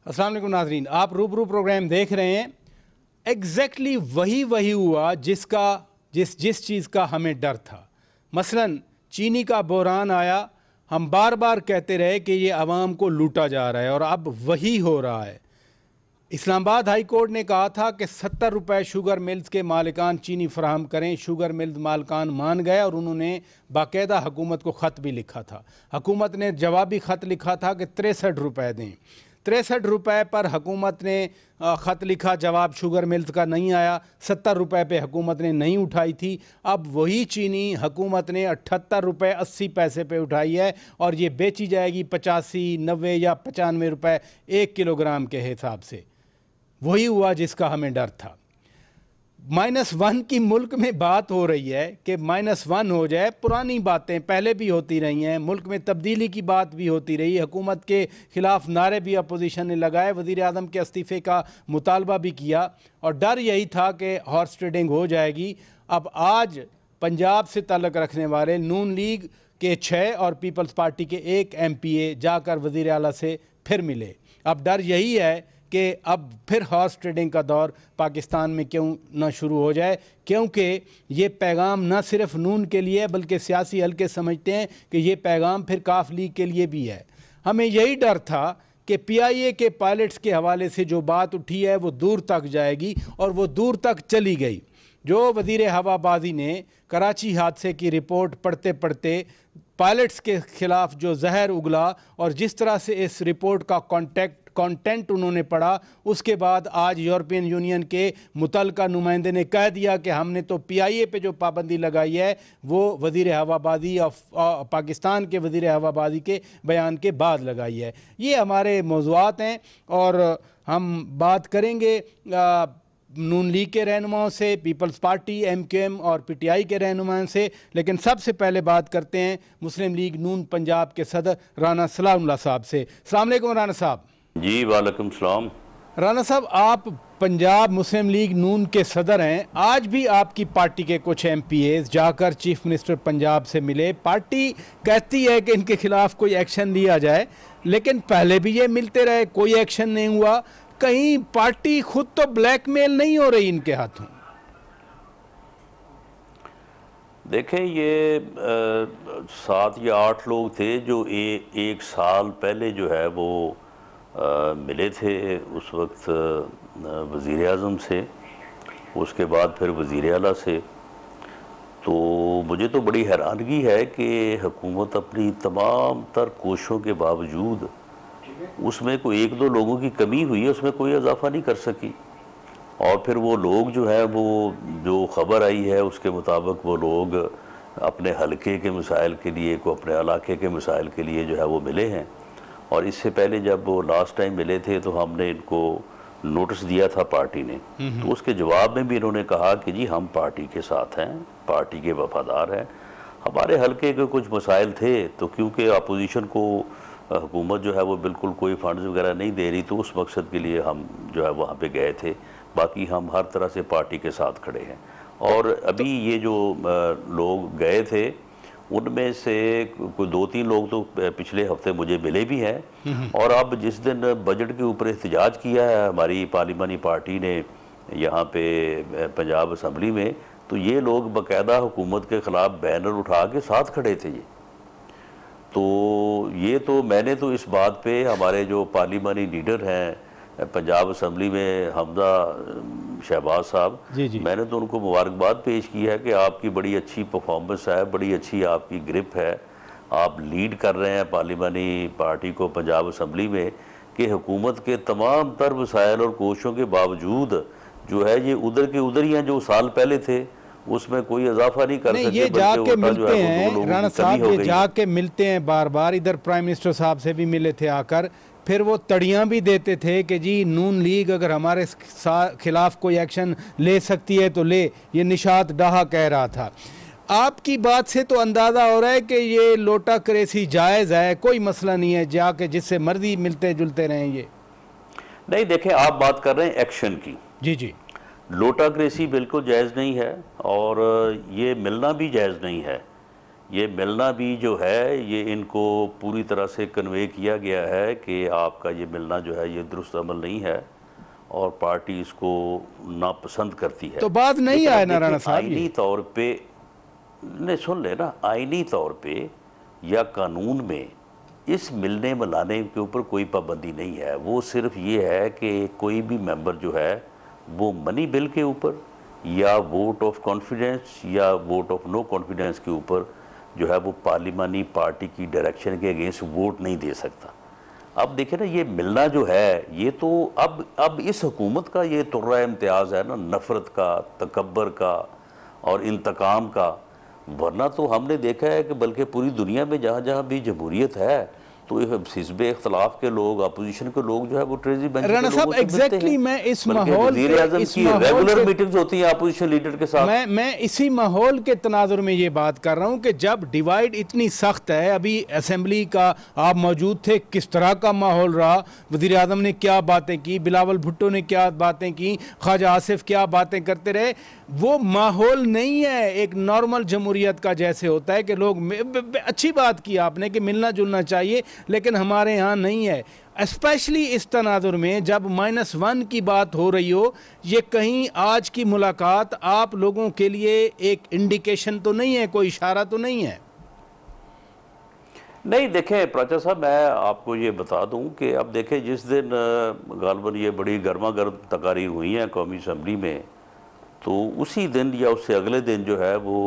अस्सलाम वालेकुम नाज़रीन, आप रूबरू प्रोग्राम देख रहे हैं। एग्जैक्टली वही हुआ जिस चीज़ का हमें डर था। मसलन चीनी का बहरान आया, हम बार बार कहते रहे कि ये आवाम को लूटा जा रहा है और अब वही हो रहा है। इस्लामाबाद हाई कोर्ट ने कहा था कि 70 रुपये शुगर मिल्स के मालिकान चीनी फराहम करें। शुगर मिल्स मालिकान मान गए और उन्होंने बाकायदा हुकूमत को ख़त भी लिखा था। हुकूमत ने जवाबी ख़त लिखा था कि 63 रुपये दें। 63 रुपये पर हुकूमत ने ख़त लिखा, जवाब शुगर मिल्स का नहीं आया। 70 रुपये पे हुकूमत ने नहीं उठाई थी। अब वही चीनी हुकूमत ने 78 रुपये 80 पैसे पे उठाई है और ये बेची जाएगी 85, 90 या 95 रुपये 1 किलोग्राम के हिसाब से। वही हुआ जिसका हमें डर था। -1 की मुल्क में बात हो रही है कि -1 हो जाए। पुरानी बातें पहले भी होती रही हैं, मुल्क में तब्दीली की बात भी होती रही। हुकूमत के ख़िलाफ़ नारे भी अपोजिशन ने लगाए, वज़ीर आज़म के इस्तीफ़े का मुतालबा भी किया और डर यही था कि हॉर्स ट्रेडिंग हो जाएगी। अब आज पंजाब से ताल्लुक़ रखने वाले नून लीग के 6 और पीपल्स पार्टी के 1 MPA जाकर वज़ीर आला से फिर मिले। अब डर यही है कि अब फिर हॉर्स ट्रेडिंग का दौर पाकिस्तान में क्यों ना शुरू हो जाए, क्योंकि ये पैगाम न सिर्फ नून के लिए बल्कि सियासी हल्के समझते हैं कि ये पैगाम फिर काफ लीग के लिए भी है। हमें यही डर था कि PIA के पायलट्स के हवाले से जो बात उठी है वो दूर तक जाएगी और वो दूर तक चली गई। जो वज़ीर हवाबाजी ने कराची हादसे की रिपोर्ट पढ़ते पढ़ते पायलट्स के ख़िलाफ़ जो जहर उगला और जिस तरह से इस रिपोर्ट का कंटेंट उन्होंने पढ़ा, उसके बाद आज यूरोपियन यूनियन के मुतल्लिका नुमाइंदे ने कह दिया कि हमने तो PIA पे जो पाबंदी लगाई है वो वज़ीर हवाबाजी और पाकिस्तान के वज़ीर हवाबाजी के बयान के बाद लगाई है। ये हमारे मौज़ूआत हैं और हम बात करेंगे नून लीग के रहनुमाओं से, पीपल्स पार्टी MQM और PTI के रहनुमाओं से। लेकिन सबसे पहले बात करते हैं मुस्लिम लीग नून पंजाब के सदर राना सलामुल्लाह साहब से। अस्सलाम वालेकुम राना साहब। जी वालेकुम सलाम। राना साहब, आप पंजाब मुस्लिम लीग नून के सदर हैं। आज भी आपकी पार्टी के कुछ MPAs जाकर चीफ मिनिस्टर पंजाब से मिले। पार्टी कहती है कि इनके खिलाफ कोई एक्शन लिया जाए, लेकिन पहले भी ये मिलते रहे, कोई एक्शन नहीं हुआ। कहीं पार्टी खुद तो ब्लैकमेल नहीं हो रही इनके हाथों? देखें, ये 7 या 8 लोग थे जो एक साल पहले जो है वो मिले थे उस वक्त वज़ीर आज़म से, उसके बाद फिर वज़ीर आला से। तो मुझे तो बड़ी हैरानगी है कि हुकूमत अपनी तमाम तर कोशिशों के बावजूद उसमें कोई 1-2 लोगों की कमी हुई है, उसमें कोई इजाफा नहीं कर सकी। और फिर वो लोग जो है वो जो ख़बर आई है उसके मुताबिक वो लोग अपने हलके के मसाइल के लिए, को अपने इलाके के मसाइल के लिए जो है वो मिले हैं। और इससे पहले जब वो लास्ट टाइम मिले थे तो हमने इनको नोटिस दिया था पार्टी ने, तो उसके जवाब में भी इन्होंने कहा कि जी हम पार्टी के साथ हैं, पार्टी के वफादार हैं। हमारे हलके के कुछ मसाइल थे, तो क्योंकि अपोजिशन को हुकूमत जो है वो बिल्कुल कोई फंड्स वगैरह नहीं दे रही, तो उस मकसद के लिए हम जो है वहाँ पे गए थे। बाकी हम हर तरह से पार्टी के साथ खड़े हैं। और अभी ये जो लोग गए थे उनमें से कोई 2-3 लोग तो पिछले हफ्ते मुझे मिले भी हैं। और अब जिस दिन बजट के ऊपर एहतजाज किया है हमारी पार्लिमानी पार्टी ने यहाँ पे पंजाब असम्बली में, तो ये लोग बाकायदा हुकूमत के ख़िलाफ़ बैनर उठा के साथ खड़े थे। ये तो मैंने तो इस बात पे हमारे जो पार्लिमानी लीडर हैं पंजाब असम्बली में हमजा शहबाज साहब, मैंने तो उनको मुबारकबाद पेश की है कि आपकी बड़ी अच्छी परफॉर्मेंस है, बड़ी अच्छी आपकी ग्रिप है, आप लीड कर रहे हैं पार्लिमानी पार्टी को पंजाब असम्बली में कि हुकूमत के तमाम तर वसाइल और कोशिशों के बावजूद जो है ये उधर के उधर ही हैं जो साल पहले थे, उसमें कोई इजाफा नहीं कर सके। ये जाके मिलते हैं राना साहब, ये जाके मिलते हैं बार बार। इधर प्राइम मिनिस्टर साहब से भी मिले थे आकर, फिर वो तड़ियाँ भी देते थे कि जी नून लीग अगर हमारे खिलाफ कोई एक्शन ले सकती है तो ले। ये निशात डाहा कह रहा था। आपकी बात से तो अंदाज़ा हो रहा है कि ये लोटा क्रेसी जायज़ है, कोई मसला नहीं है, जाके जिससे मर्जी मिलते जुलते रहें। ये नहीं, देखें आप बात कर रहे हैं एक्शन की। जी, लोटाक्रेसी बिल्कुल जायज़ नहीं है और ये मिलना भी जायज़ नहीं है, ये मिलना भी जो है ये इनको पूरी तरह से कन्वे किया गया है कि आपका ये मिलना जो है ये दुरुस्त अमल नहीं है और पार्टी इसको नापसंद करती है। तो बात नहीं लेकिन आया अब देखिए, नारायण साहब आईनी तौर पे ने सुन लेना, आईनी तौर पे या कानून में इस मिलने मिलाने के ऊपर कोई पाबंदी नहीं है। वो सिर्फ ये है कि कोई भी मेंबर जो है वो मनी बिल के ऊपर या वोट ऑफ कॉन्फिडेंस या वोट ऑफ नो कॉन्फिडेंस के ऊपर जो है वो पार्लिमानी पार्टी की डायरेक्शन के अगेंस्ट वोट नहीं दे सकता। अब देखिए ना, ये मिलना जो है ये तो अब इस हुकूमत का ये तुर्रा इम्तियाज़ है ना, नफ़रत का, तकब्बर का और इंतकाम का। वरना तो हमने देखा है कि बल्कि पूरी दुनिया में जहाँ जहाँ भी जमहूरियत है तो हिज़्ब इख्तलाफ के लोग, अपोजिशन के लोग जो है वो ट्रेजरी बेंच राणा साहब एग्जैक्टली मैं इस माहौल वज़ीर आज़म की रेगुलर मीटिंग्स होती हैं अपोजिशन लीडर के साथ। मैं इसी माहौल के तनाजुर में ये बात कर रहा हूँ कि जब डिवाइड इतनी सख्त है, अभी असेंबली का आप मौजूद थे, किस तरह का माहौल रहा, वज़ीर आज़म ने क्या बातें की, बिलावल भुट्टो ने क्या बातें की, ख्वाजा आसिफ क्या बातें करते रहे। वो माहौल नहीं है एक नॉर्मल जमहूरियत का जैसे होता है कि लोग, अच्छी बात की आपने कि मिलना जुलना चाहिए, लेकिन हमारे यहाँ नहीं है। स्पेशली इस तनाजुर में जब -1 की बात हो रही हो, ये कहीं आज की मुलाकात आप लोगों के लिए एक इंडिकेशन तो नहीं है, कोई इशारा तो नहीं है? नहीं, देखें प्राचा साहब, मैं आपको ये बता दूं कि अब देखें, जिस दिन गालबन ये बड़ी गर्मा गर्म तकारीर हुई हैं कौमी असम्बली में, तो उसी दिन या उससे अगले दिन जो है वो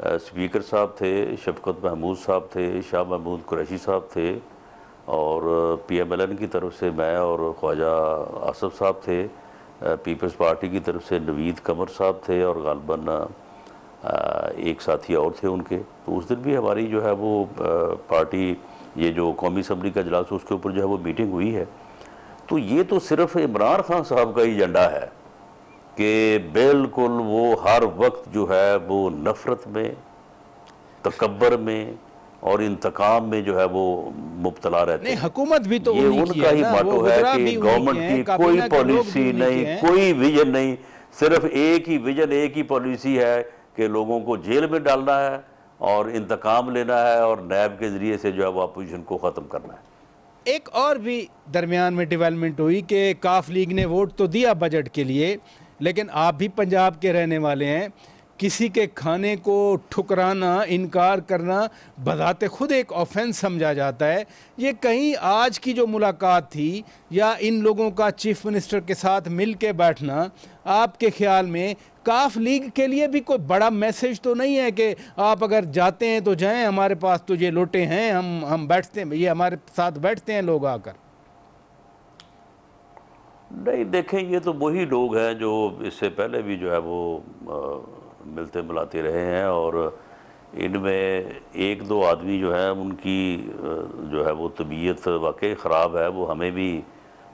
स्पीकर साहब थे, शफकत महमूद साहब थे, शाह महमूद कुरैशी साहब थे और PMLN की तरफ से मैं और ख्वाजा आसफ साहब थे, पीपल्स पार्टी की तरफ से नवीद कमर साहब थे और गालबन एक साथी और थे उनके। तो उस दिन भी हमारी जो है वो पार्टी, ये जो कौमी असम्बली का इजलास उसके ऊपर जो है वो मीटिंग हुई है। तो ये तो सिर्फ इमरान खान साहब का ही एजेंडा है कि बिल्कुल वो हर वक्त जो है वो नफ़रत में, तकब्बर में और इंतकाम में जो है वो मुब्तला रहते हैं। हुकूमत भी तो ये उनका ही मोटो है कि गवर्नमेंट की कोई पॉलिसी नहीं, कोई विजन नहीं, सिर्फ एक ही विजन, एक ही पॉलिसी है कि लोगों को जेल में डालना है और इंतकाम लेना है और नैब के ज़रिए से जो है वो अपोजिशन को ख़त्म करना है। एक और भी दरमियान में डेवलपमेंट हुई कि काफ लीग ने वोट तो दिया बजट के लिए, लेकिन आप भी पंजाब के रहने वाले हैं, किसी के खाने को ठुकराना, इनकार करना बजाते खुद एक ऑफेंस समझा जाता है। ये कहीं आज की जो मुलाकात थी या इन लोगों का चीफ मिनिस्टर के साथ मिल के बैठना, आपके ख्याल में काफ लीग के लिए भी कोई बड़ा मैसेज तो नहीं है कि आप अगर जाते हैं तो जाएं, हमारे पास तो ये लोटे हैं, हम बैठते हैं, ये हमारे साथ बैठते हैं लोग आकर? नहीं, देखें, ये तो वही लोग हैं जो इससे पहले भी जो है वो मिलते मिलाते रहे हैं और इनमें एक दो आदमी जो है उनकी जो है वो तबीयत वाकई ख़राब है, वो हमें भी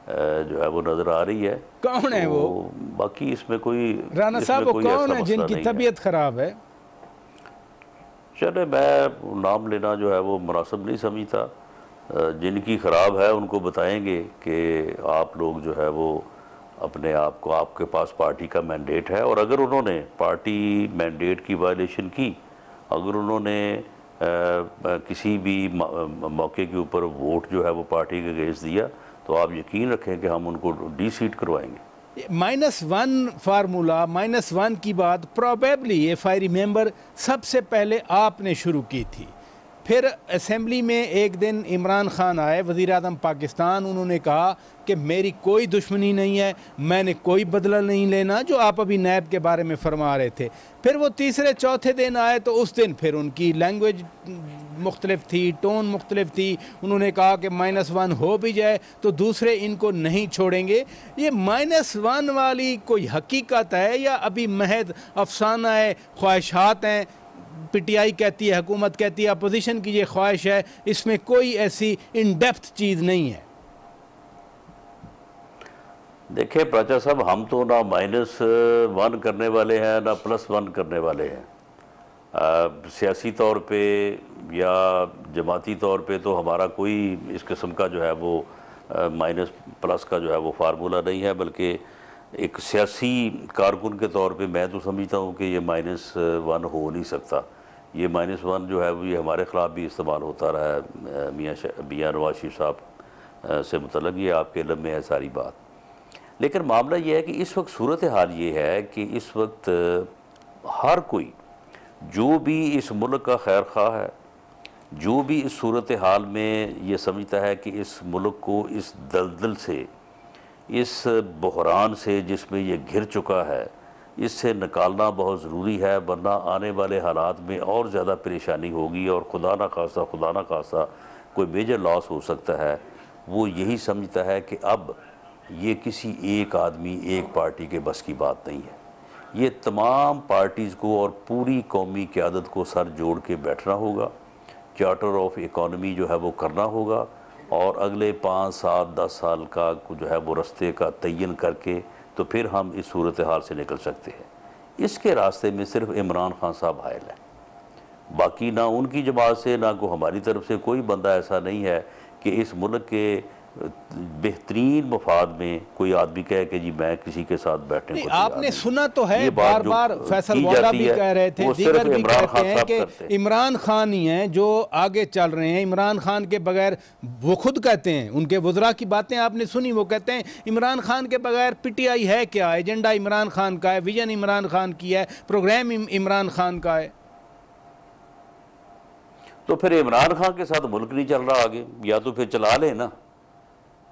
जो है वो नज़र आ रही है। कौन है वो? बाकी इसमें कोई, राणा साहब वो कौन है जिनकी तबीयत ख़राब है? चले, मैं नाम लेना जो है वो मुनासिब नहीं समझता। जिनकी ख़राब है उनको बताएंगे कि आप लोग जो है वो अपने आप को, आपके पास पार्टी का मैंडेट है और अगर उन्होंने पार्टी मैंडेट की वायलेशन की, अगर उन्होंने किसी भी मौके के ऊपर वोट जो है वो पार्टी के अगेंस्ट दिया, तो आप यकीन रखें कि हम उनको डी-सीट करवाएंगे। -1 फार्मूला, -1 की बात प्रोबेबली, इफ आई रिमेंबर, सबसे पहले आपने शुरू की थी। फिर असेंबली में एक दिन इमरान खान आए, वज़ीर आज़म पाकिस्तान, उन्होंने कहा कि मेरी कोई दुश्मनी नहीं है, मैंने कोई बदला नहीं लेना, जो आप अभी नैब के बारे में फरमा रहे थे। फिर वो तीसरे चौथे दिन आए तो उस दिन फिर उनकी लैंग्वेज मुख्तलिफ थी, टोन मुख्तलिफ थी। उन्होंने कहा कि -1 हो भी जाए तो दूसरे इनको नहीं छोड़ेंगे। ये -1 वाली कोई हकीकत है या अभी महज अफसाना है, ख्वाहिशात हैं? PTI कहती है, हुकूमत कहती है, अपोजिशन की ये ख्वाहिश है, इसमें कोई ऐसी इन डेप्थ चीज़ नहीं है। देखिए प्राचा साहब, हम तो ना -1 करने वाले हैं ना +1 करने वाले हैं। सियासी तौर पे या जमाती तौर पे तो हमारा कोई इस किस्म का जो है वो माइनस प्लस का जो है वो फार्मूला नहीं है, बल्कि एक सियासी कारकुन के तौर पे मैं तो समझता हूँ कि ये -1 हो नहीं सकता, ये -1 जो है वो ये हमारे ख़िलाफ़ भी इस्तेमाल होता रहा है। मियाँ नवाज शरीफ साहब से मुतल्लिक़ ये आपके इल्म में है सारी बात। लेकिन मामला ये है कि इस वक्त सूरत हाल ये है कि इस वक्त हर कोई जो भी इस मुल्क का खैर ख़्वाह है, जो भी इस सूरत हाल में ये समझता है कि इस मुल्क को इस दलदल से, इस बहरान से जिसमें ये घिर चुका है, इससे निकालना बहुत ज़रूरी है, वरना आने वाले हालात में और ज़्यादा परेशानी होगी और खुदा न खास्ता कोई मेजर लॉस हो सकता है। वो यही समझता है कि अब ये किसी एक आदमी, एक पार्टी के बस की बात नहीं है। ये तमाम पार्टीज़ को और पूरी कौमी क़यादत को सर जोड़ के बैठना होगा, चार्टर ऑफ इकॉनमी जो है वो करना होगा और अगले 5, 7, 10 साल का जो है वो रास्ते का तयन करके तो फिर हम इस सूरत हाल से निकल सकते हैं। इसके रास्ते में सिर्फ इमरान खान साहब हायल हैं, बाकी ना उनकी जमात से ना को हमारी तरफ से कोई बंदा ऐसा नहीं है कि इस मुल्क के बेहतरीन मफाद में कोई आदमी कहे कि जी मैं किसी के साथ बैठने को आपने सुना तो है, बार बार फैसल वोला भी कह रहे थे, दीगर भी कहते हैं कि इमरान खान ही हैं जो आगे चल रहे हैं, इमरान खान के बगैर, वो खुद कहते हैं, उनके वज़रा की बातें आपने सुनी, वो कहते हैं इमरान खान के बगैर पीटीआई है क्या, एजेंडा इमरान खान का है, विजन इमरान खान की है, प्रोग्राम इमरान खान का है। तो फिर इमरान खान के साथ मुल्क नहीं चल रहा आगे, या तो फिर चला ले ना।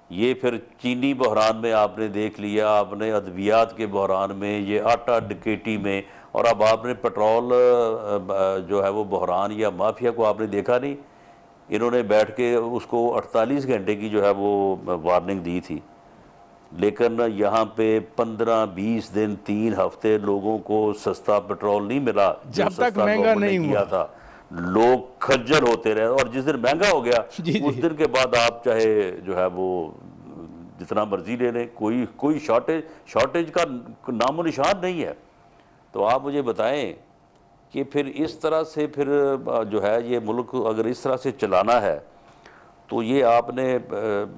ये फिर चीनी बहरान में आपने देख लिया, आपने अद्वियात के बहरान में, ये आटा डकैती में, और अब आपने पेट्रोल जो है वो बहरान या माफिया को आपने देखा नहीं। इन्होंने बैठ के उसको 48 घंटे की जो है वो वार्निंग दी थी, लेकिन यहाँ पे 15-20 दिन 3 हफ्ते लोगों को सस्ता पेट्रोल नहीं मिला, जब तक महंगा नहीं हुआ था। लोग खज्जल होते रहे और जिस दिन महंगा हो गया उस दिन के बाद आप चाहे जो है वो जितना मर्जी ले लें, कोई शॉर्टेज का नामो निशान नहीं है। तो आप मुझे बताएं कि फिर इस तरह से फिर जो है ये मुल्क अगर इस तरह से चलाना है तो ये आपने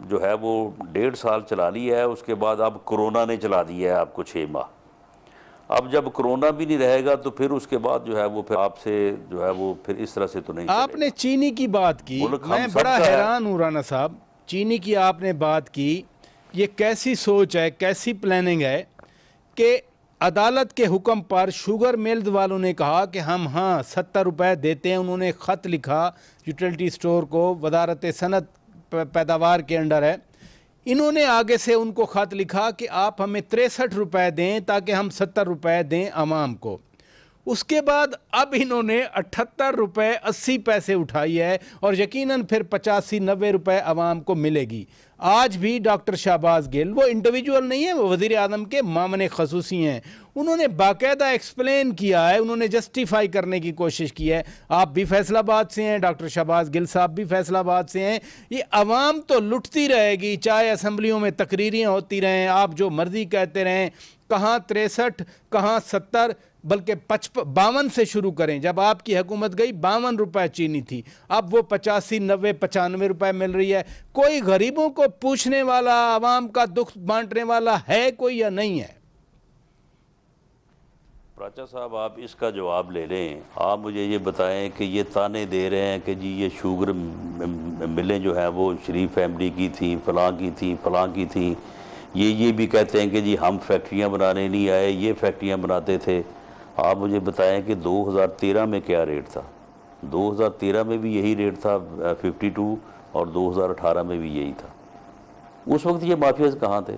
जो है वो 1.5 साल चला लिया है, उसके बाद अब कोरोना ने चला दिया है आपको 6 माह। अब जब कोरोना भी नहीं रहेगा तो फिर उसके बाद जो है वो फिर आपसे जो है वो फिर इस तरह से तो नहीं। आपने चीनी की बात की, मैं बड़ा हैरान हूँ राना साहब, चीनी की आपने बात की, ये कैसी सोच है, कैसी प्लानिंग है कि अदालत के हुक्म पर शुगर मिल्स वालों ने कहा कि हम 70 रुपए देते हैं। उन्होंने ख़त लिखा यूटिलिटी स्टोर को, वजारत सनत पैदावार के अंडर है, इन्होंने आगे से उनको ख़त लिखा कि आप हमें 63 रुपए दें ताकि हम 70 रुपए दें आवाम को। उसके बाद अब इन्होंने 78 रुपए 80 पैसे उठाई है और यकीनन फिर 85-90 रुपए आवाम को मिलेगी। आज भी डॉक्टर शहबाज गिल, वो इंडिविजुअल नहीं है, वो वज़ीर आज़म के मामने खसूसी हैं, उन्होंने बाकायदा एक्सप्लेन किया है, उन्होंने जस्टिफाई करने की कोशिश की है। आप भी फैसलाबाद से हैं, डॉक्टर शहबाज गिल साहब भी फैसलाबाद से हैं। ये अवाम तो लुटती रहेगी, चाहे असम्बलियों में तकरीरें होती रहें, आप जो मर्जी कहते रहें, कहाँ 63 कहाँ 70, बल्कि 52 से शुरू करें। जब आपकी हुकूमत गई 52 रुपए चीनी थी, अब वो 85, 90, 95 रुपए मिल रही है। कोई गरीबों को पूछने वाला, आवाम का दुख बांटने वाला है कोई या नहीं है? प्राचा साहब आप इसका जवाब ले लें। आप मुझे ये बताएं कि ये ताने दे रहे हैं कि जी ये शुगर मिलें जो है वो शरीफ फैमिली की थी, फलां की थी, फलां की थी। ये भी कहते हैं कि जी हम फैक्ट्रियां बनाने नहीं आए, ये फैक्ट्रियां बनाते थे। आप मुझे बताएं कि 2013 में क्या रेट था? 2013 में भी यही रेट था 52 और 2018 में भी यही था। उस वक्त ये माफियाज कहाँ थे?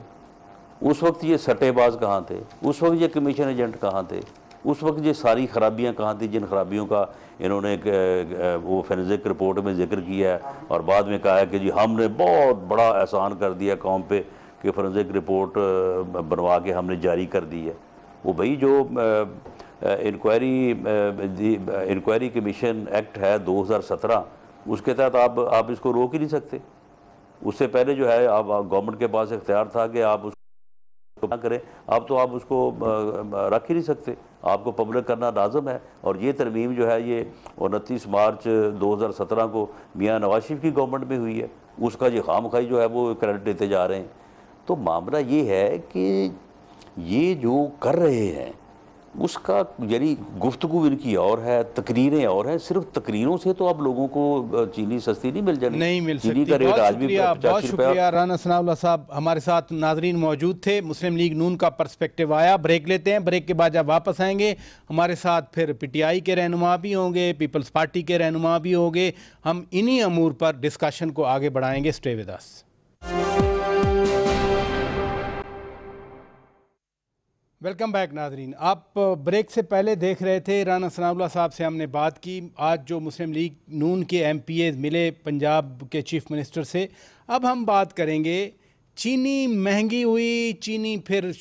उस वक्त ये सट्टेबाज कहाँ थे? उस वक्त ये कमीशन एजेंट कहाँ थे? उस वक्त ये सारी खराबियाँ कहाँ थी जिन खराबियों का इन्होंने वो फोरेंसिक रिपोर्ट में जिक्र किया है और बाद में कहा है कि जी हमने बहुत बड़ा एहसान कर दिया कौम पे कि फोरेंसिक रिपोर्ट बनवा के हमने जारी कर दी है। वो भाई जो इंक्वायरी कमीशन एक्ट है 2017, उसके तहत आप इसको रोक ही नहीं सकते। उससे पहले जो है आप गवर्नमेंट के पास इख्तियार था कि आप उसको ना करें, अब तो आप उसको रख ही नहीं सकते, आपको पब्लिक करना लाजम है। और ये तरमीम जो है ये 29 मार्च 2017 को मियाँ नवाज शरीफ की गवर्नमेंट में हुई है, उसका ये खामखाई जो है वो क्रेडिट लेते जा रहे हैं। तो मामला ये है कि ये जो कर रहे हैं उसका यानी गुफ्तगू इनकी और है, तकरीरें और हैं। सिर्फ तकरीरों से तो अब लोगों को चीनी सस्ती नहीं मिल जानी। नहीं मिल चीनी सकती। का रेट बहुत आज भी शुक्रिया, बहुत 85 रुपये। शुक्रिया राना सनाउल्लाह साहब, हमारे साथ नाजरीन मौजूद थे। मुस्लिम लीग नून का पर्सपेक्टिव आया। ब्रेक लेते हैं, ब्रेक के बाद जब वापस आएंगे हमारे साथ फिर पीटीआई के रहनुमा भी होंगे, पीपल्स पार्टी के रहनुमा भी होंगे। हम इन्हीं अमूर पर डिस्कशन को आगे बढ़ाएंगे। Stay with us. Welcome back नाजरीन। आप ब्रेक से पहले देख रहे थे राना सनाउल्लाह साहब से हमने बात की। आज जो मुस्लिम लीग नून के एमपीए मिले पंजाब के चीफ मिनिस्टर से, अब हम बात करेंगे चीनी महंगी हुई। चीनी फिर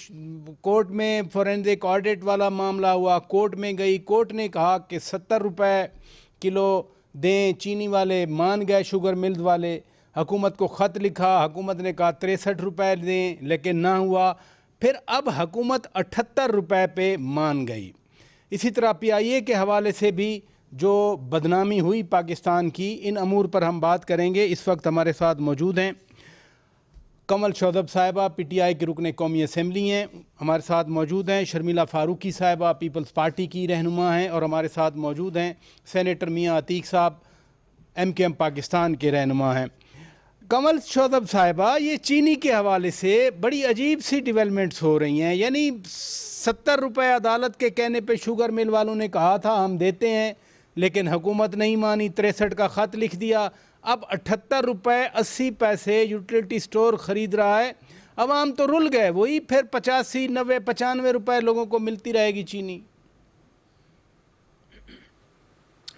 कोर्ट में फॉरेंसिक ऑडिट वाला मामला हुआ, कोर्ट में गई, कोर्ट ने कहा कि 70 रुपये किलो दें। चीनी वाले मान गए, शुगर मिल्स वाले। हुकूमत को ख़त लिखा, हुकूमत ने कहा 63 रुपये दें, लेकिन ना हुआ। फिर अब हुकूमत 78 रुपये पे मान गई। इसी तरह पीआईए के हवाले से भी जो बदनामी हुई पाकिस्तान की, इन अमूर पर हम बात करेंगे। इस वक्त हमारे साथ मौजूद हैं कमल शौदब साहिबा, पीटीआई के रुकन कौमी असम्बली हैं। हमारे साथ मौजूद हैं शर्मिला फारूकी साहिबा, पीपल्स पार्टी की रहनुमा हैं। और हमारे साथ मौजूद हैं सेनेटर मियाँ अतीक साहब, एमकेएम पाकिस्तान के रहनुमा हैं। कमल शौदब साहिबा, ये चीनी के हवाले से बड़ी अजीब सी डेवलपमेंट्स हो रही हैं। यानी 70 रुपये अदालत के कहने पे शुगर मिल वालों ने कहा था हम देते हैं, लेकिन हुकूमत नहीं मानी, 63 का ख़त लिख दिया। अब 78 रुपये 80 पैसे यूटिलिटी स्टोर ख़रीद रहा है। अवाम तो रुल गए, वही फिर 85, 90, 95 रुपये लोगों को मिलती रहेगी चीनी।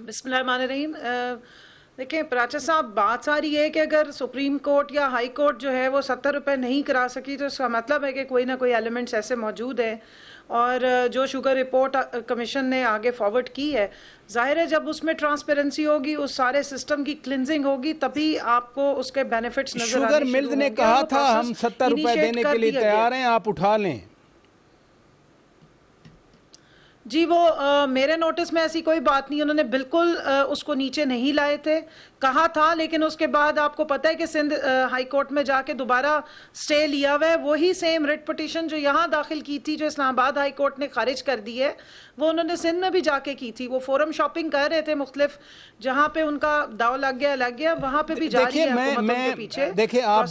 बिस्मिल्लाहिर्रहमानिर्रहीम। देखिए पराचा साहब, बात सारी है कि अगर सुप्रीम कोर्ट या हाई कोर्ट जो है वो 70 रुपये नहीं करा सकी, तो इसका मतलब है कि कोई ना कोई एलिमेंट्स ऐसे मौजूद हैं। और जो शुगर रिपोर्ट कमीशन ने आगे फॉरवर्ड की है, जाहिर है जब उसमें ट्रांसपेरेंसी होगी, उस सारे सिस्टम की क्लिनजिंग होगी, तभी आपको उसके बेनिफिट्स नजर आने शुगर मिल्स ने कहा था हम 70 रुपये देने के लिए तैयार हैं, आप उठा लें। जी वो मेरे नोटिस में ऐसी कोई बात नहीं, उन्होंने बिल्कुल उसको नीचे नहीं लाए थे, कहा था। लेकिन उसके बाद आपको पता है कि सिंध हाई कोर्ट में जाके दोबारा स्टे लिया हुआ है। वही सेम रिट पिटीशन जो यहाँ दाखिल की थी, जो इस्लामाबाद हाई कोर्ट ने खारिज कर दी है, वो उन्होंने सिंध में भी जाके की थी। वो फोरम शॉपिंग कर रहे थे मुख्तलिफ, जहाँ पे उनका दाव लग गया वहाँ पे भी जारी है हुकूमतों के पीछे। देखिए आप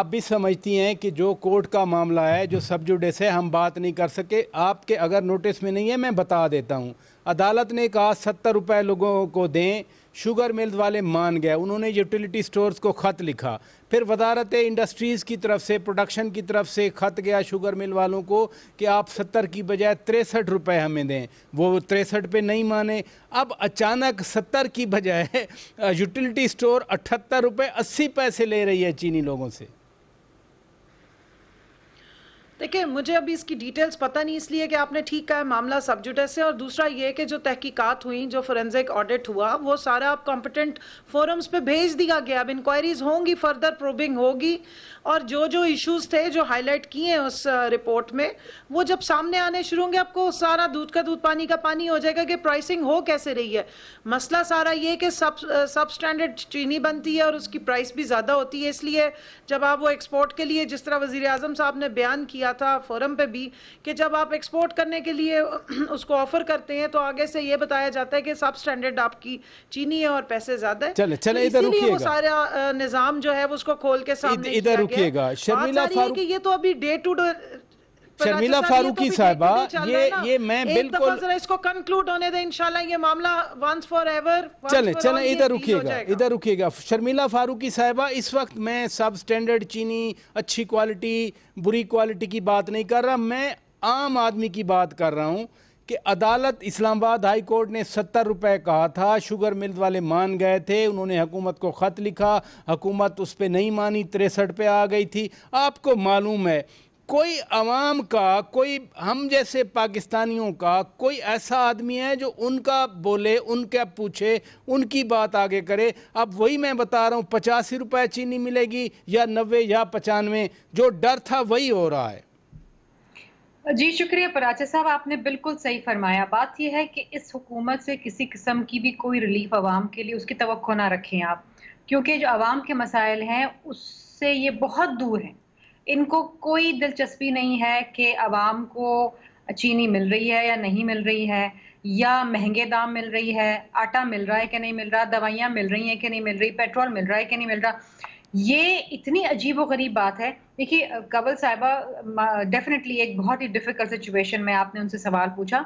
भी समझती हैं कि जो कोर्ट का मामला है, जो सब जुडिस है, हम बात नहीं कर सके। आपके अगर नोटिस में नहीं है, मैं बता देता हूँ। अदालत ने कहा 70 रुपये लोगों को दें, शुगर मिल्स वाले मान गए। उन्होंने यूटिलिटी स्टोर्स को ख़त लिखा, फिर वजारत इंडस्ट्रीज़ की तरफ से, प्रोडक्शन की तरफ से ख़त गया शुगर मिल वालों को कि आप 70 की बजाय 63 रुपये हमें दें। वो 63 पे नहीं माने। अब अचानक 70 की बजाय यूटिलिटी स्टोर 78 रुपये 80 पैसे ले रही है चीनी लोगों से। देखिए मुझे अभी इसकी डिटेल्स पता नहीं, इसलिए कि आपने ठीक कहा मामला सब जुडिस है। और दूसरा ये कि जो तहकीकात हुई, जो फोरेंसिक ऑडिट हुआ, वो सारा अब कॉम्पिटेंट फोरम्स पे भेज दिया गया। अब इंक्वायरीज होंगी, फर्दर प्रोबिंग होगी, और जो जो इश्यूज थे जो हाईलाइट किए हैं उस रिपोर्ट में, वो जब सामने आने शुरू होंगे, आपको सारा दूध का दूध पानी का पानी हो जाएगा कि प्राइसिंग हो कैसे रही है। मसला सारा ये कि सब स्टैंडर्ड चीनी बनती है और उसकी प्राइस भी ज़्यादा होती है। इसलिए जब आप वो एक्सपोर्ट के लिए, जिस तरह वज़ीर आज़म साहब ने बयान किया था फोरम पे भी, कि जब आप एक्सपोर्ट करने के लिए उसको ऑफर करते हैं तो आगे से ये बताया जाता है कि सब स्टैंडर्ड आपकी चीनी है और पैसे ज़्यादा है। चले तो इधर रुकिएगा, वो सारा निज़ाम जो है वो उसको खोल के सामने इधर रुकिएगा। शर्मिला फारूकी, ये तो अभी day to day, Sharmila Farooqui साहिबा, ये मैं बिल्कुल जरा इसको कंक्लूड होने दें इंशाल्लाह, ये मामला वंस फॉर एवर। चले इधर रुकिएगा। शर्मिला फारूकी साहिबा, इस वक्त मैं सब स्टैंडर्ड चीनी, अच्छी क्वालिटी, बुरी क्वालिटी की बात नहीं कर रहा, मैं आम आदमी की बात कर रहा हूँ कि अदालत इस्लामाबाद हाई कोर्ट ने 70 रुपये कहा था, शुगर मिल्स वाले मान गए थे, उन्होंने हुकूमत को ख़त लिखा, हुकूमत उस पर नहीं मानी, 63 पे आ गई थी। आपको मालूम है कोई अवाम का, कोई हम जैसे पाकिस्तानियों का कोई ऐसा आदमी है जो उनका बोले, उनका पूछे, उनकी बात आगे करे? अब वही मैं बता रहा हूँ, 85 रुपये चीनी मिलेगी या 90 या 95, जो डर था वही हो रहा है। जी शुक्रिया पराचा साहब, आपने बिल्कुल सही फरमाया। बात यह है कि इस हुकूमत से किसी किस्म की भी कोई रिलीफ आवाम के लिए उसकी तवक्को ना रखें आप, क्योंकि जो आवाम के मसाइल हैं उससे ये बहुत दूर हैं। इनको कोई दिलचस्पी नहीं है कि आवाम को चीनी मिल रही है या नहीं मिल रही है, या महंगे दाम मिल रही है, आटा मिल रहा है कि नहीं मिल रहा, दवाइयाँ मिल रही हैं कि नहीं मिल रही, पेट्रोल मिल रहा है कि नहीं मिल रहा। ये इतनी अजीबो-गरीब बात है। देखिए कंवल साहिबा डेफिनिटली एक बहुत ही डिफिकल्ट सिचुएशन में आपने उनसे सवाल पूछा,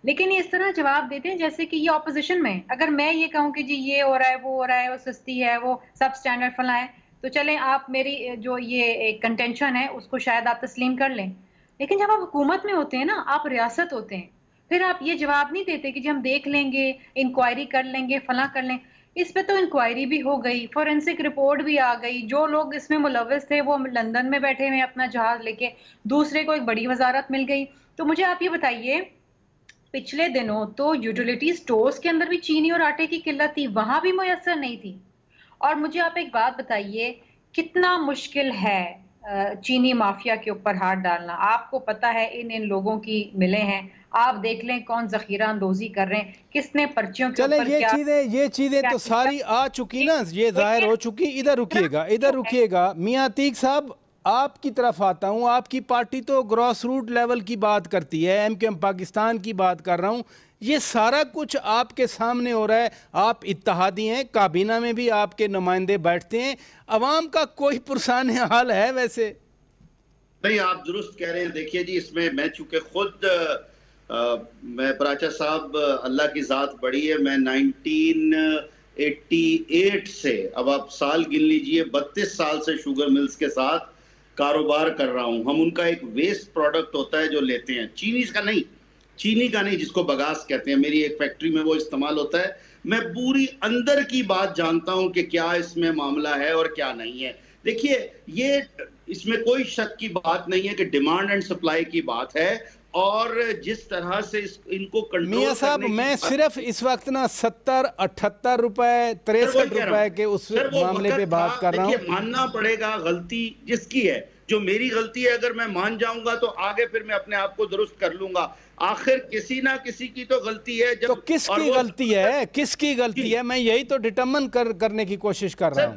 लेकिन ये इस तरह जवाब देते हैं जैसे कि ये ऑपोजिशन में। अगर मैं ये कहूँ कि जी ये हो रहा है, वो हो रहा है, वो सस्ती है, वो सब स्टैंडर्ड फला है, तो चलें आप मेरी जो ये एक कंटेंशन है उसको शायद आप तस्लीम कर लें। लेकिन जब आप हुकूमत में होते हैं ना, आप रियासत होते हैं, फिर आप ये जवाब नहीं देते कि जी हम देख लेंगे, इंक्वायरी कर लेंगे, फला कर लें। इस पे तो इंक्वायरी भी हो गई, फोरेंसिक रिपोर्ट भी आ गई, जो लोग इसमें मुलव्वस थे वो लंदन में बैठे हुए अपना जहाज लेके, दूसरे को एक बड़ी वजारत मिल गई। तो मुझे आप ये बताइए, पिछले दिनों तो यूटिलिटी स्टोर्स के अंदर भी चीनी और आटे की किल्लत थी, वहां भी मुयस्सर नहीं थी। और मुझे आप एक बात बताइए, कितना मुश्किल है चीनी माफिया के ऊपर हाथ डालना। आपको पता है इन लोगों की मिले हैं, आप देख लें कौन जखीरा अंदोजी कर रहे हैं, किसने पर्चियों के चले ऊपर क्या ये चीजें तो सारी आ चुकी ना, ये जाहिर हो चुकी। इधर रुकिएगा मियां अतीक साहब, आपकी तरफ आता हूं। आपकी पार्टी तो ग्रॉस रूट लेवल की बात करती है, एमकेएम पाकिस्तान की बात कर रहा हूं। ये सारा कुछ आपके सामने हो रहा है, आप इत्तेहादी हैं, काबीना में भी आपके नुमाइंदे बैठते हैं, अवाम का कोई पुरसान हाल है वैसे? नहीं, आप दुरुस्त कह रहे हैं। देखिए जी, इसमें मैं चूंकि खुद मैं पराचा साहब, अल्लाह की ज़ात बड़ी है, मैं 1988 से, अब आप साल गिन लीजिए, 32 साल से शुगर मिल्स के साथ कारोबार कर रहा हूं। हम उनका एक वेस्ट प्रोडक्ट होता है जो लेते हैं, चीनी का नहीं, जिसको बगास कहते हैं, मेरी एक फैक्ट्री में वो इस्तेमाल होता है। मैं पूरी अंदर की बात जानता हूं कि क्या इसमें मामला है और क्या नहीं है। देखिए, ये इसमें कोई शक की बात नहीं है कि डिमांड एंड सप्लाई की बात है, और जिस तरह से इनको कंट्रोल मियां साहब, मैं सिर्फ इस वक्त ना 70, 78 रुपए, 63 रुपए के उस मामले पे बात कर रहा हूँ। मानना पड़ेगा गलती जिसकी है, जो मेरी गलती है अगर मैं मान जाऊंगा तो आगे फिर मैं अपने आप को दुरुस्त कर लूंगा। आखिर किसी ना किसी की तो गलती है। जब तो किसकी गलती है? मैं यही तो डिटरमिन करने की कोशिश कर रहा हूँ।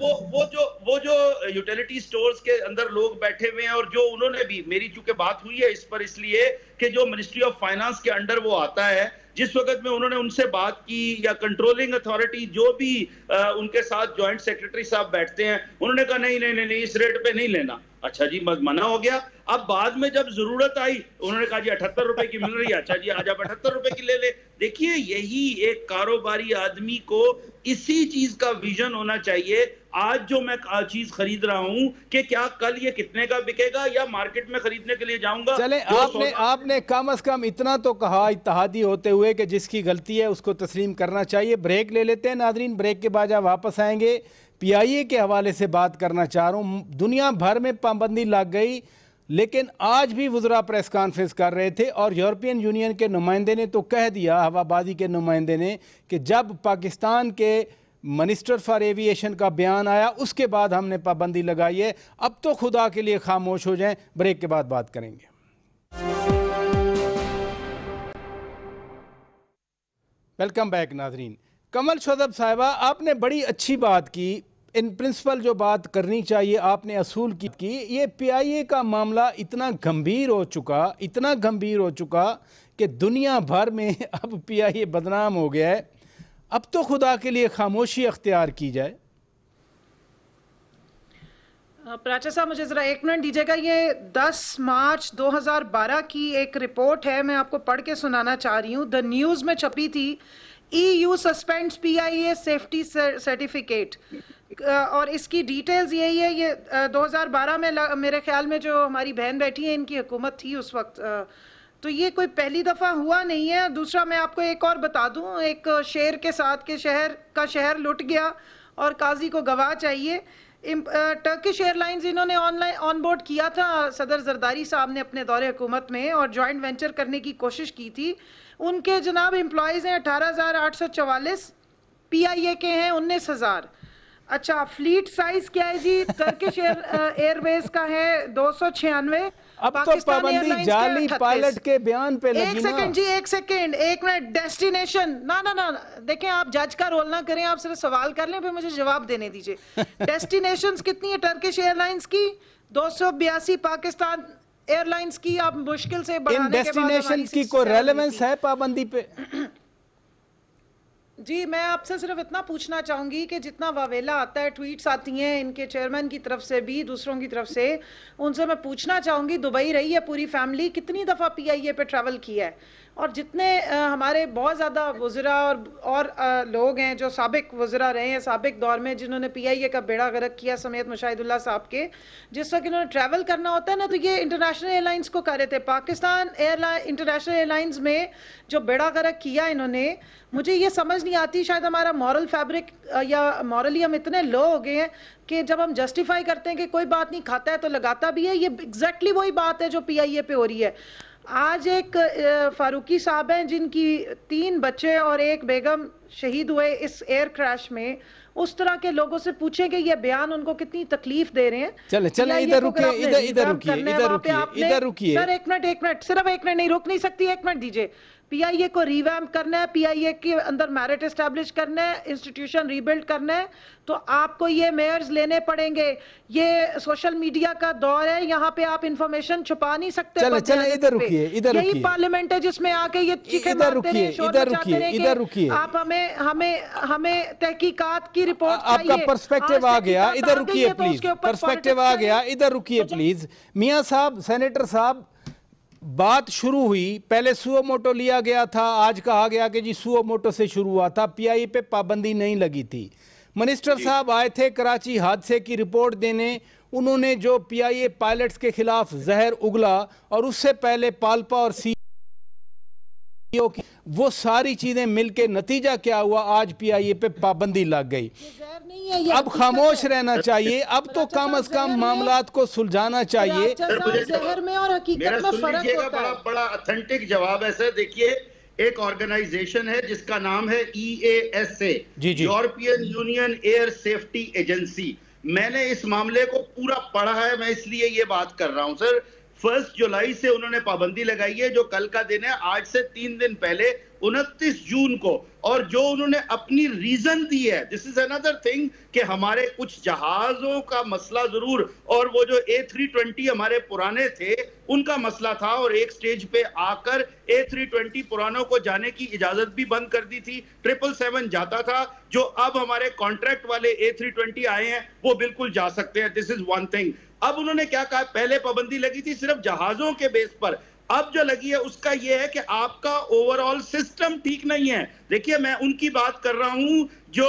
वो जो यूटिलिटी स्टोर्स के अंदर लोग बैठे हुए हैं, और जो उन्होंने भी, मेरी चूंकि बात हुई है इस पर इसलिए कि जो मिनिस्ट्री ऑफ फाइनेंस के अंडर वो आता है, जिस वक्त में उन्होंने उनसे बात की, या कंट्रोलिंग अथॉरिटी जो भी उनके साथ जॉइंट सेक्रेटरी साहब बैठते हैं, उन्होंने कहा नहीं इस रेट पे नहीं लेना। अच्छा जी, मना हो गया। अब बाद में जब जरूरत आई, उन्होंने कहा जी 78 रुपए की मिल रही है, अच्छा जी आज आप 78 रुपए की ले ले। देखिए, यही एक कारोबारी आदमी को इसी चीज का विजन होना चाहिए। आज जो मैं चीज खरीद रहा हूं, कि क्या कल ये कितने का बिकेगा, या मार्केट में खरीदने के लिए जाऊंगा। चले, आपने कम से कम इतना तो कहा इत्तेहादी होते हुए कि जिसकी गलती है उसको तस्लीम करना चाहिए। ब्रेक ले लेते हैं नाजरीन, ब्रेक के बाद जब वापस आएंगे पीआईए के हवाले से बात करना चाह रहा हूँ। दुनिया भर में पाबंदी लग गई, लेकिन आज भी वज़रा प्रेस कॉन्फ्रेंस कर रहे थे, और यूरोपियन यूनियन के नुमाइंदे ने तो कह दिया, हवाबाजी के नुमाइंदे ने, कि जब पाकिस्तान के मिनिस्टर फॉर एविएशन का बयान आया उसके बाद हमने पाबंदी लगाई है। अब तो खुदा के लिए खामोश हो जाएं। ब्रेक के बाद बात करेंगे। वेलकम बैक नाजरीन। कमल शोदब साहिबा, आपने बड़ी अच्छी बात की, इन प्रिंसिपल जो बात करनी चाहिए आपने असूल की। ये पीआईए का मामला इतना गंभीर हो चुका कि दुनिया भर में अब पीआईए बदनाम हो गया है। अब तो खुदा के लिए खामोशी अख्तियार की जाए। प्राचा साहब, मुझे जरा एक मिनट दीजिएगा। ये 10 मार्च 2012 की एक रिपोर्ट है, मैं आपको पढ़ के सुनाना चाह रही हूँ। द न्यूज़ में छपी थी, EU suspends PIA safety certificate, और इसकी डिटेल्स यही है। ये 2012 में मेरे ख्याल में जो हमारी बहन बैठी है, इनकी हुकूमत थी उस वक्त। तो ये कोई पहली दफ़ा हुआ नहीं है। दूसरा, मैं आपको एक और बता दूं, एक शेर के साथ के शहर लुट गया और काजी को गवाह चाहिए। टर्किश एयरलाइंस इन्होंने ऑनलाइन ऑनबोर्ड किया था सदर जरदारी साहब ने अपने दौरे हुकूमत में, और जॉइंट वेंचर करने की कोशिश की थी। उनके जनाब एम्प्लॉयज़ हैं 18,844, पीआईए के हैं 19,000। अच्छा, फ्लीट साइज क्या है जी? टर्किश एयरवेज का है 296। अब तो पाबंदी जाली पायलट के बयान पे लगी ना। एक सेकंड, एक मिनट। डेस्टिनेशन ना, देखें, आप जज का रोल ना करें, आप सिर्फ सवाल कर लें, फिर मुझे जवाब देने दीजिए। डेस्टिनेशंस कितनी है टर्किश एयरलाइंस की? 282 पाकिस्तान एयरलाइंस की आप मुश्किल से इन बढ़ाने के बाद डेस्टिनेशन हमारी की कोई 67 रेलेवेंस है पाबंदी पे? जी, मैं आपसे सिर्फ इतना पूछना चाहूंगी कि जितना वावेला आता है, ट्वीट्स आती हैं इनके चेयरमैन की तरफ से भी, दूसरों की तरफ से, उनसे मैं पूछना चाहूंगी, दुबई रही है पूरी फैमिली, कितनी दफ़ा PIA पे ट्रैवल किया है? और जितने हमारे बहुत ज़्यादा वज़रा और लोग हैं जो साबिक वज़रा रहे हैं साबिक दौर में, जिन्होंने PIA का बेड़ा गर्क किया समेत मुशाहिदुल्लाह साहब के, जिस वक्त इन्होंने ट्रैवल करना होता है ना, तो ये इंटरनेशनल एयरलाइंस को कर रहे थे। पाकिस्तान इंटरनेशनल एयरलाइंस में जो बेड़ा गर्क किया इन्होंने, मुझे ये समझ नहीं आती, शायद हमारा मॉरल फैब्रिक या मॉरली हम इतने लो हो गए हैं कि जब हम जस्टिफाई करते हैं कि कोई बात नहीं, खाता है तो लगाता भी है, ये एग्जैक्टली वही बात है जो PIA पे हो रही है। आज एक फारूकी साहब हैं जिनकी 3 बच्चे और 1 बेगम शहीद हुए इस एयर क्रैश में, उस तरह के लोगों से पूछें कि ये बयान उनको कितनी तकलीफ दे रहे हैं। चले इधर रुकिए, इधर रुकिए। सर एक मिनट, सिर्फ 1 मिनट, नहीं रुक नहीं सकती, 1 मिनट दीजिए। PIA को रिवैम्प करना है, PIA के अंदर मेरिट एस्टैब्लिश करना है, इंस्टीट्यूशन रीबिल्ड करना है, तो आपको ये मेयर्स लेने पड़ेंगे। ये सोशल मीडिया का दौर है, यहाँ पे आप इंफॉर्मेशन छुपा नहीं सकते। चले इधर रुकिए, यही पार्लियामेंट है जिसमें आके ये चीखें मारते रहे, शोर मचाते रहे कि आप हमें तहकीकात की रिपोर्ट चाहिए। आपका पर्सपेक्टिव आ गया, इधर रुकिए प्लीज, पर्सपेक्टिव आ गया, इधर रुकिए प्लीज। मियां साहब, सेनेटर साहब, बात शुरू हुई, पहले सुओ मोटो लिया गया था, आज कहा गया कि जी सुओ मोटो से शुरू हुआ था, PIA पे पाबंदी नहीं लगी थी। मिनिस्टर साहब आए थे कराची हादसे की रिपोर्ट देने, उन्होंने जो PIA पायलट्स के खिलाफ जहर उगला और उससे पहले पाल्पा और CEO की वो सारी चीजें मिलके नतीजा क्या हुआ, आज PIA पे पाबंदी लग गई। अब खामोश रहना चाहिए, अब तो कम अज कम मामलात को सुलझाना चाहिए। जहर में और हकीकत में फर्क होता है। बड़ा ऑथेंटिक जवाब है सर। देखिए, एक ऑर्गेनाइजेशन है जिसका नाम है EASA, European union air safety agency. मैंने इस मामले को पूरा पढ़ा है, मैं इसलिए ये बात कर रहा हूं सर। 1 जुलाई से उन्होंने पाबंदी लगाई है, जो कल का दिन है, आज से 3 दिन पहले 29 जून को, और जो उन्होंने अपनी रीजन दी है, दिस इज अनदर थिंग, कि हमारे कुछ जहाजों का मसला जरूर, और वो जो A320 हमारे पुराने थे उनका मसला था, और एक स्टेज पे आकर A320 पुरानों को जाने की इजाजत भी बंद कर दी थी, 777 जाता था, जो अब हमारे कॉन्ट्रैक्ट वाले A320 आए हैं वो बिल्कुल जा सकते हैं। This is one thing. अब उन्होंने क्या कहा, पहले पाबंदी लगी थी सिर्फ जहाजों के बेस पर, अब जो लगी है उसका यह है कि आपका ओवरऑल सिस्टम ठीक नहीं है। देखिए, मैं उनकी बात कर रहा हूं जो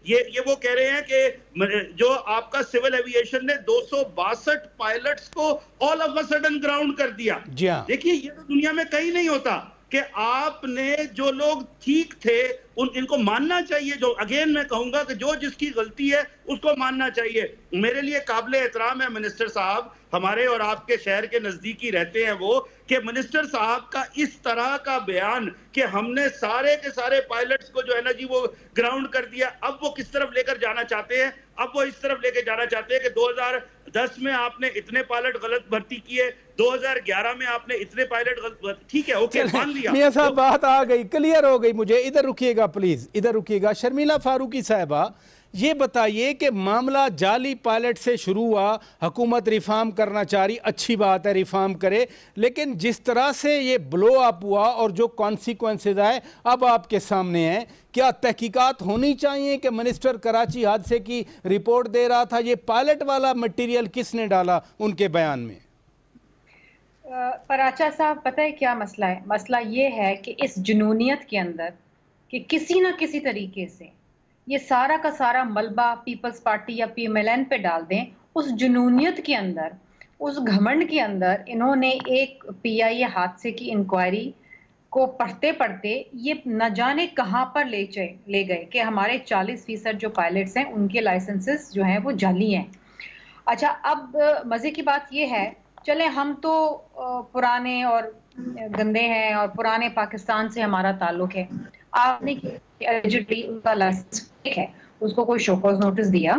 ये वो कह रहे हैं कि जो आपका सिविल एविएशन ने 262 पायलट्स को all of a sudden ground कर दिया। देखिए, ये तो दुनिया में कहीं नहीं होता कि आपने जो लोग ठीक थे इनको मानना चाहिए। जो अगेन मैं कहूंगा कि जो जिसकी गलती है उसको मानना चाहिए। मेरे लिए काबिल एहतराम है मिनिस्टर साहब, हमारे और आपके शहर के नजदीकी रहते हैं वो, कि मिनिस्टर साहब का इस तरह का बयान कि हमने सारे के सारे पायलट्स को जो है ना जी वो ग्राउंड कर दिया, अब वो किस तरफ लेकर जाना चाहते हैं? अब वो इस तरफ लेकर जाना चाहते हैं कि 2010 में आपने इतने पायलट गलत भर्ती किए, 2011 में आपने इतने पायलट गलत, ठीक है, ओके, मान लिया। मियां साहब, बात आ गई, क्लियर हो गई मुझे। इधर रुकिएगा प्लीज, इधर रुकिएगा। शर्मिला फारूकी साहिबा, ये बताइए कि मामला जाली पायलट से शुरू हुआ, हुकूमत रिफॉर्म करना चाह रही, अच्छी बात है, रिफॉर्म करे, लेकिन जिस तरह से ये ब्लो अप हुआ और जो कॉन्सिक्वेंसेज आए अब आपके सामने हैं, क्या तहकीकात होनी चाहिए कि मिनिस्टर कराची हादसे की रिपोर्ट दे रहा था, ये पायलट वाला मटेरियल किसने डाला उनके बयान में? पराचा साहब, पता है क्या मसला है? मसला ये है कि इस जुनूनियत के अंदर कि किसी ना किसी तरीके से ये सारा का सारा मलबा पीपल्स पार्टी या PMLN पे डाल दें। उस जुनूनियत के अंदर, उस घमंड के अंदर इन्होंने एक PIA हादसे की इंक्वायरी को पढ़ते पढ़ते ये न जाने कहाँ पर ले गए कि हमारे 40% जो पायलट्स हैं उनके लाइसेंसेस जो हैं वो जाली हैं। अच्छा, अब मज़े की बात ये है, चले हम तो पुराने और गंदे हैं और पुराने पाकिस्तान से हमारा ताल्लुक है। आपने उनका लाइसेंस है, उसको कोई शोकॉज नोटिस दिया?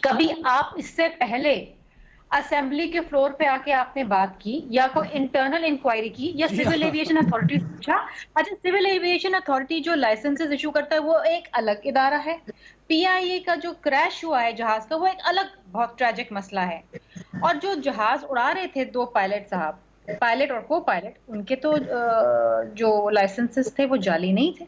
कभी आप इससे पहले असेंबली के फ्लोर पे आके आपने बात की या कोई इंटरनल इंक्वायरी की या सिविल एविएशन अथॉरिटी पूछा? अच्छा, सिविल एविएशन अथॉरिटी जो लाइसेंसेस इशू करता है वो एक अलग इदारा है। PIA का जो क्रैश हुआ है जहाज का, वो एक अलग बहुत ट्रैजिक मसला है। और जो जहाज उड़ा रहे थे 2 पायलट साहब, पायलट और को पायलट, उनके तो जो लाइसेंसेस थे वो जाली नहीं थे।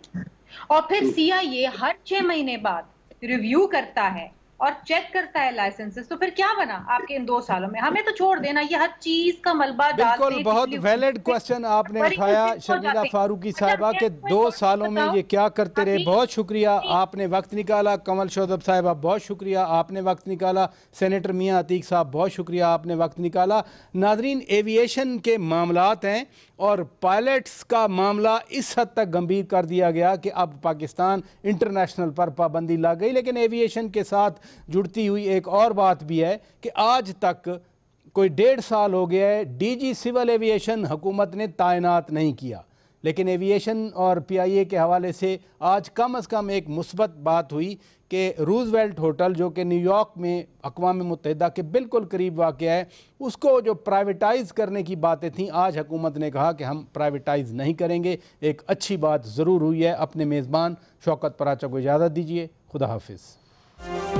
और फिर CIA हर 6 महीने बाद रिव्यू करता है और चेक करता है लाइसेंसेस। तो फिर क्या बना आपके इन 2 सालों में? हमें तो छोड़ देना, ये हर चीज का मलबा डालते। बिल्कुल, बहुत वैलिड क्वेश्चन आपने उठाया शर्मिला फारूकी साहिबा के 2 सालों में ये क्या करते रहे। बहुत शुक्रिया, आपने वक्त निकाला। कमल शोदब साहिबा बहुत शुक्रिया, आपने वक्त निकाला। सेनेटर मियां अतीक साहब बहुत शुक्रिया, आपने वक्त निकाला। नाजरीन, एविएशन के मामलात हैं और पायलट्स का मामला इस हद तक गंभीर कर दिया गया कि अब पाकिस्तान इंटरनेशनल पर पाबंदी लग गई। लेकिन एविएशन के साथ जुड़ती हुई एक और बात भी है कि आज तक कोई 1.5 साल हो गया है DG सिविल एविएशन हुकूमत ने तायनात नहीं किया। लेकिन एविएशन और PIA के हवाले से आज कम से कम एक मुस्बत बात हुई कि रूजवेल्ट होटल, जो कि न्यूयॉर्क में अक़वाम मुत्तहिदा के बिल्कुल करीब वाक़या है, उसको जो प्राइवेटाइज़ करने की बातें थीं, आज हुकूमत ने कहा कि हम प्राइवेटाइज़ नहीं करेंगे। एक अच्छी बात ज़रूर हुई है। अपने मेज़बान शौकत पराचा को इजाज़त दीजिए। खुदा हाफिज़।